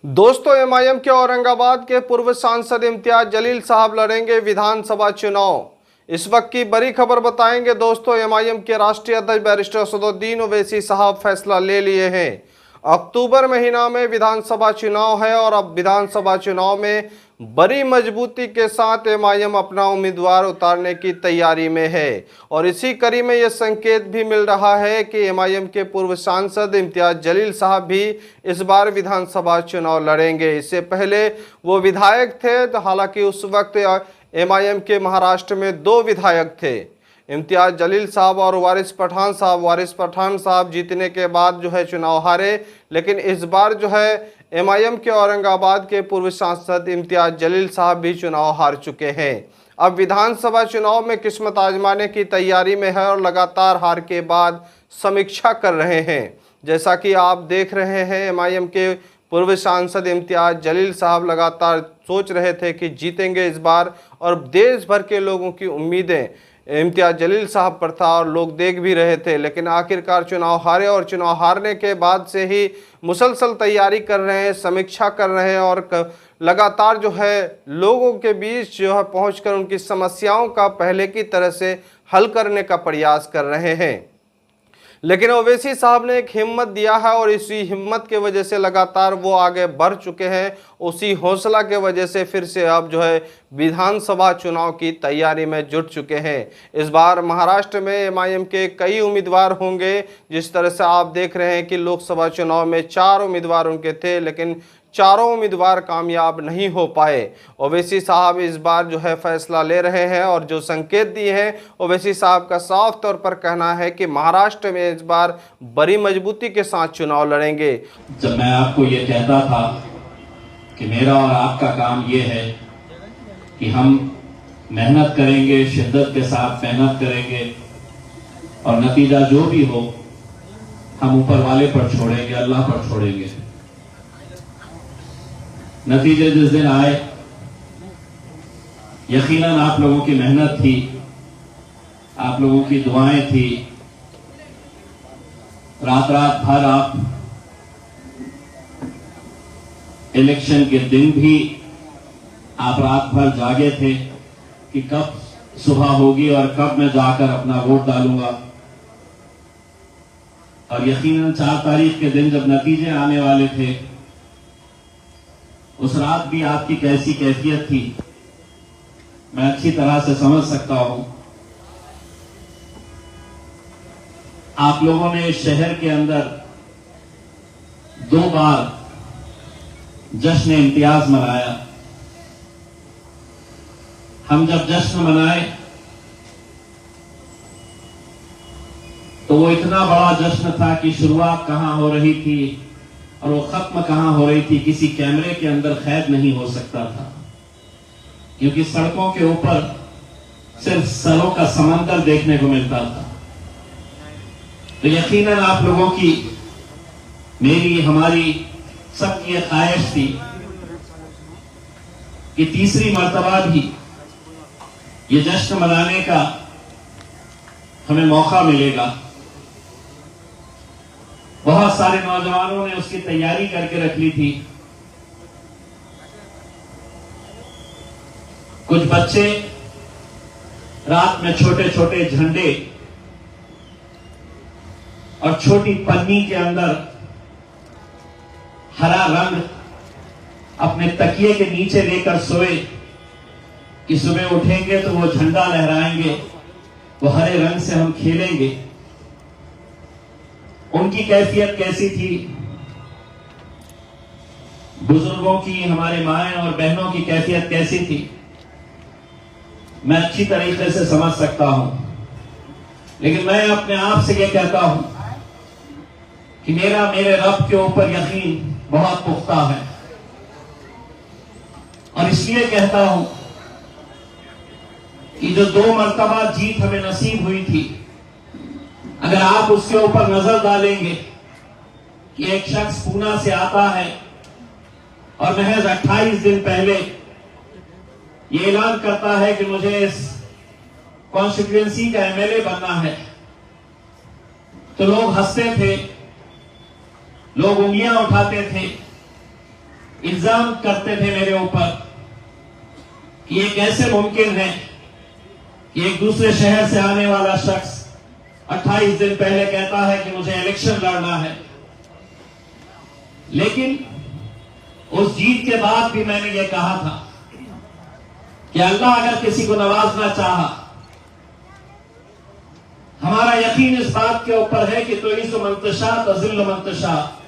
दोस्तों, एमआईएम के औरंगाबाद के पूर्व सांसद इम्तियाज जलील साहब लड़ेंगे विधानसभा चुनाव। इस वक्त की बड़ी खबर बताएंगे। दोस्तों, एमआईएम के राष्ट्रीय अध्यक्ष बैरिस्टर असदुद्दीन ओवैसी साहब फैसला ले लिए हैं। अक्टूबर महीना में विधानसभा चुनाव है और अब विधानसभा चुनाव में बड़ी मजबूती के साथ एमआईएम अपना उम्मीदवार उतारने की तैयारी में है। और इसी कड़ी में यह संकेत भी मिल रहा है कि एमआईएम के पूर्व सांसद इम्तियाज जलील साहब भी इस बार विधानसभा चुनाव लड़ेंगे। इससे पहले वो विधायक थे, तो हालांकि उस वक्त एमआईएम के महाराष्ट्र में 2 विधायक थे, इम्तियाज जलील साहब और वारिस पठान साहब। वारिस पठान साहब जीतने के बाद जो है चुनाव हारे, लेकिन इस बार जो है एमआईएम के औरंगाबाद के पूर्व सांसद इम्तियाज जलील साहब भी चुनाव हार चुके हैं। अब विधानसभा चुनाव में किस्मत आजमाने की तैयारी में है और लगातार हार के बाद समीक्षा कर रहे हैं। जैसा कि आप देख रहे हैं, एमआईएम के पूर्व सांसद इम्तियाज जलील साहब लगातार सोच रहे थे कि जीतेंगे इस बार, और देश भर के लोगों की उम्मीदें इम्तियाज जलील साहब पर था और लोग देख भी रहे थे। लेकिन आखिरकार चुनाव हारे और चुनाव हारने के बाद से ही मुसलसल तैयारी कर रहे हैं, समीक्षा कर रहे हैं और लगातार जो है लोगों के बीच जो है पहुंचकर उनकी समस्याओं का पहले की तरह से हल करने का प्रयास कर रहे हैं। लेकिन ओवैसी साहब ने एक हिम्मत दिया है और इसी हिम्मत के वजह से लगातार वो आगे बढ़ चुके हैं। उसी हौसला के वजह से फिर से अब जो है विधानसभा चुनाव की तैयारी में जुट चुके हैं। इस बार महाराष्ट्र में एमआईएम के कई उम्मीदवार होंगे। जिस तरह से आप देख रहे हैं कि लोकसभा चुनाव में 4 उम्मीदवार उनके थे, लेकिन चारों उम्मीदवार कामयाब नहीं हो पाए। ओवैसी साहब इस बार जो है फैसला ले रहे हैं और जो संकेत दिए हैं, ओवैसी साहब का साफ तौर पर कहना है कि महाराष्ट्र में इस बार बड़ी मजबूती के साथ चुनाव लड़ेंगे। जब मैं आपको ये कहता था कि मेरा और आपका काम ये है कि हम मेहनत करेंगे, शिद्दत के साथ मेहनत करेंगे और नतीजा जो भी हो हम ऊपर वाले पर छोड़ेंगे, अल्लाह पर छोड़ेंगे। नतीजे जिस दिन आए, यकीनन आप लोगों की मेहनत थी, आप लोगों की दुआएं थी, रात रात भर आप इलेक्शन के दिन भी आप रात भर जागे थे कि कब सुबह होगी और कब मैं जाकर अपना वोट डालूंगा। और यकीनन 4 तारीख के दिन जब नतीजे आने वाले थे, उस रात भी आपकी कैसी कैफियत थी मैं अच्छी तरह से समझ सकता हूं। आप लोगों ने शहर के अंदर 2 बार जश्न इम्तियाज मनाया। हम जब जश्न मनाए तो वो इतना बड़ा जश्न था कि शुरुआत कहां हो रही थी और वो खत्म कहां हो रही थी किसी कैमरे के अंदर कैद नहीं हो सकता था, क्योंकि सड़कों के ऊपर सिर्फ सरों का समंदर देखने को मिलता था। तो यकीनन आप लोगों की, मेरी, हमारी सबकी ये ख्वाहिश थी कि तीसरी मर्तबा भी ये जश्न मनाने का हमें मौका मिलेगा। बहुत सारे नौजवानों ने उसकी तैयारी करके रख ली थी। कुछ बच्चे रात में छोटे छोटे झंडे और छोटी पन्नी के अंदर हरा रंग अपने तकिए के नीचे लेकर सोए कि सुबह उठेंगे तो वो झंडा लहराएंगे, वो हरे रंग से हम खेलेंगे। उनकी कैफियत कैसी थी, बुजुर्गों की, हमारे माएं और बहनों की कैफियत कैसी थी, मैं अच्छी तरीके से समझ सकता हूं। लेकिन मैं अपने आप से यह कहता हूं कि मेरे रब के ऊपर यकीन बहुत पुख्ता है, और इसलिए कहता हूं कि जो 2 मर्तबा जीत हमें नसीब हुई थी, अगर आप उसके ऊपर नजर डालेंगे कि एक शख्स पूना से आता है और महज 28 दिन पहले ये ऐलान करता है कि मुझे इस कॉन्स्टिट्यूएंसी का एमएलए बनना है, तो लोग हंसते थे, लोग उंगलियां उठाते थे, इल्जाम करते थे मेरे ऊपर कि ये कैसे मुमकिन है कि एक दूसरे शहर से आने वाला शख्स 28 दिन पहले कहता है कि मुझे इलेक्शन लड़ना है। लेकिन उस जीत के बाद भी मैंने ये कहा था कि अल्लाह अगर किसी को नवाजना चाहा, हमारा यकीन इस बात के ऊपर है कि तो इस मंतशा तजिल्ल मंतशा,